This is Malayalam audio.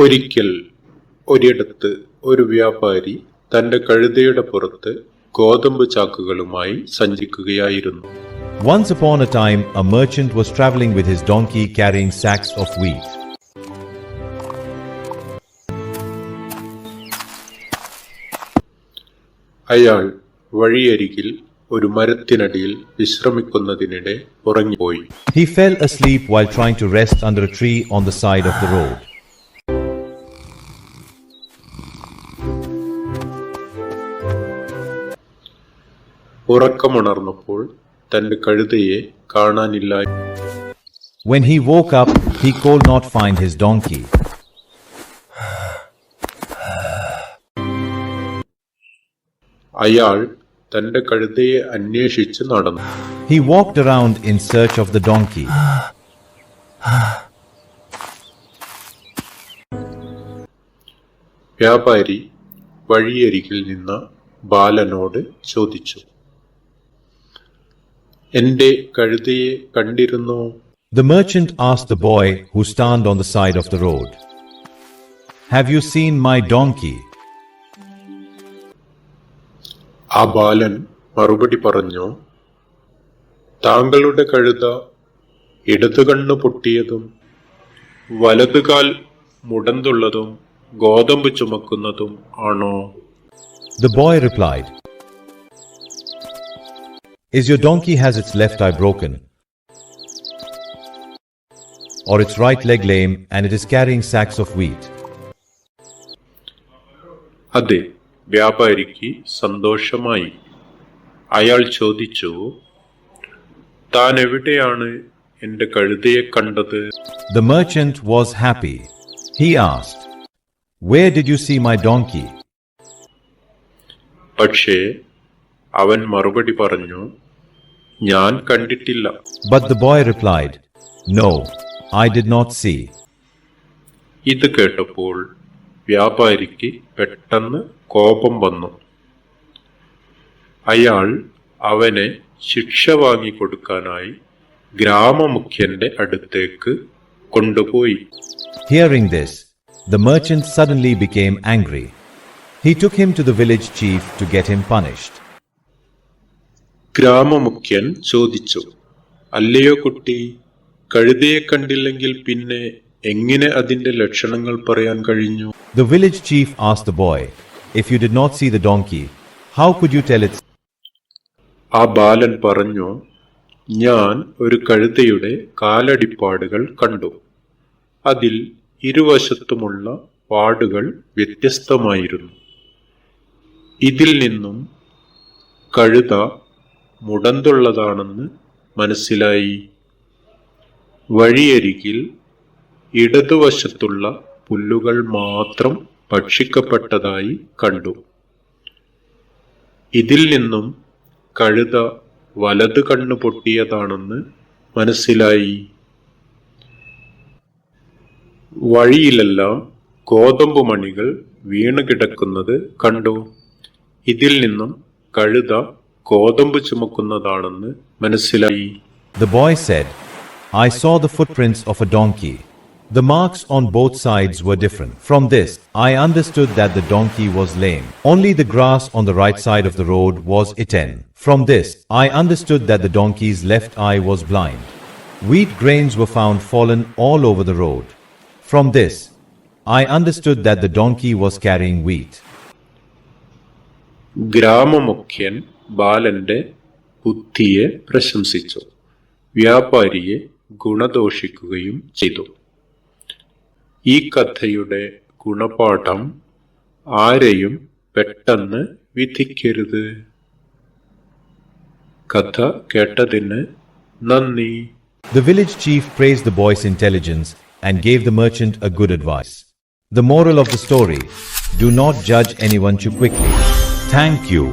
ഒരിക്കൽ ഒരിടത്ത് ഒരു വ്യാപാരി തന്റെ കഴുതയുടെ പുറത്ത് ഗോതമ്പ് ചാക്കുകളുമായി സഞ്ചരിക്കുകയായിരുന്നു. Once upon a time, a merchant was traveling with his donkey carrying sacks of wheat. അയാൾ വഴിയരികിൽ ഒരു മരത്തിനടിയിൽ വിശ്രമിക്കുന്നതിനിടെ ഉറങ്ങിപ്പോയി. He fell asleep while trying to rest under a tree on the side of the road. ഉറക്കമുണർന്നപ്പോൾ തന്റെ കഴുതയെ കാണാനില്ലായിരുന്നു. When he woke up, he could not find his donkey. അയാൾ തന്റെ കഴുതയെ അന്വേഷിച്ച് നടന്നു. He walked around in search of the donkey. വ്യാപാരി വഴിയരികിൽ നിന്ന ബാലനോട് ചോദിച്ചു, എന്റെ കഴുതയെ കണ്ടിരുന്നോ? The merchant asked the boy who stood on the side of the road, "Have you seen my donkey?" ആ ബാലൻ മറുപടി പറഞ്ഞു, താങ്കളുടെ കഴുത ഇടതു കണ്ണ് പൊട്ടിയതും വലതുകാൽ മുടന്തുള്ളതും ഗോതമ്പ് ചുമക്കുന്നതും ആണോ? The boy replied, "Is your donkey has its left eye broken, or its right leg lame, and it is carrying sacks of wheat?" അതെ, വ്യാപാരിക്ക് സന്തോഷമായി. അയാൾ ചോദിച്ചു, താൻ എവിടെയാണ് എന്റെ കഴുതയെ കണ്ടത്? The merchant was happy. He asked, "Where did you see my donkey?" പക്ഷേ അവൻ മറുപടി പറഞ്ഞു, ഞാൻ കണ്ടിട്ടില്ല. But the boy replied, "No, I did not see." ഇത് കേട്ടപ്പോൾ വ്യാപാരിക്ക് പെട്ടെന്ന് കോപം വന്നു. അയാൾ അവനെ ശിക്ഷ വാങ്ങിക്കൊടുക്കാനായി ഗ്രാമമുഖ്യന്റെ അടുത്തേക്ക് കൊണ്ടുപോയി. Hearing this, the merchant suddenly became angry. He took him to the village chief to get him punished. ഗ്രാമമുഖ്യൻ ചോദിച്ചു, അല്ലയോ കുട്ടി, കഴുതയെ കണ്ടില്ലെങ്കിൽ പിന്നെ എങ്ങനെ അതിന്റെ ലക്ഷണങ്ങൾ പറയാൻ കഴിഞ്ഞു? The village chief asked the boy, "If you did not see the donkey, how could you tell it?" ആ ബാലൻ പറഞ്ഞു, ഞാൻ ഒരു കഴുതയുടെ കാലടിപ്പാടുകൾ കണ്ടു. അതിൽ ഇരുവശത്തുമുള്ള പാടുകൾ വ്യത്യസ്തമായിരുന്നു. ഇതിൽ നിന്നും കഴുത മുടന്തുള്ളതാണെന്ന് മനസ്സിലായി. വഴിയരികിൽ ഇടതുവശത്തുള്ള പുല്ലുകൾ മാത്രം ഭക്ഷിക്കപ്പെട്ടതായി കണ്ടു. ഇതിൽ നിന്നും കഴുത വലതു കണ്ണ് പൊട്ടിയതാണെന്ന് മനസ്സിലായി. വഴിയിലെല്ലാം ഗോതമ്പ് മണികൾ വീണ് കിടക്കുന്നത് കണ്ടു. ഇതിൽ നിന്നും കഴുത ഗോതമ്പ് ചുമക്കുന്നതാണെന്ന് മനസ്സിലായി. The boy said, "I saw the footprints of a donkey. The marks on both sides were different. From this, I understood that the donkey was lame. Only the grass on the right side of the road was eaten. From this, I understood that the donkey's left eye was blind. Wheat grains were found fallen all over the road. From this, I understood that the donkey was carrying wheat." ഗ്രാമമുഖ്യൻ ബാലന്റെ ബുദ്ധിയെ പ്രശംസിച്ചു, വ്യാപാരിയെ ഗുണദോഷിക്കുകയും ചെയ്തു. ഈ കഥയുടെ ഗുണപാഠം, ആരെയും പെട്ടെന്ന് വിധിക്കരുത്. കഥ കേട്ടതിന് നന്ദി. The village chief praised the boy's intelligence and gave the merchant a good advice. The moral of the story: do not judge anyone too quickly. Thank you.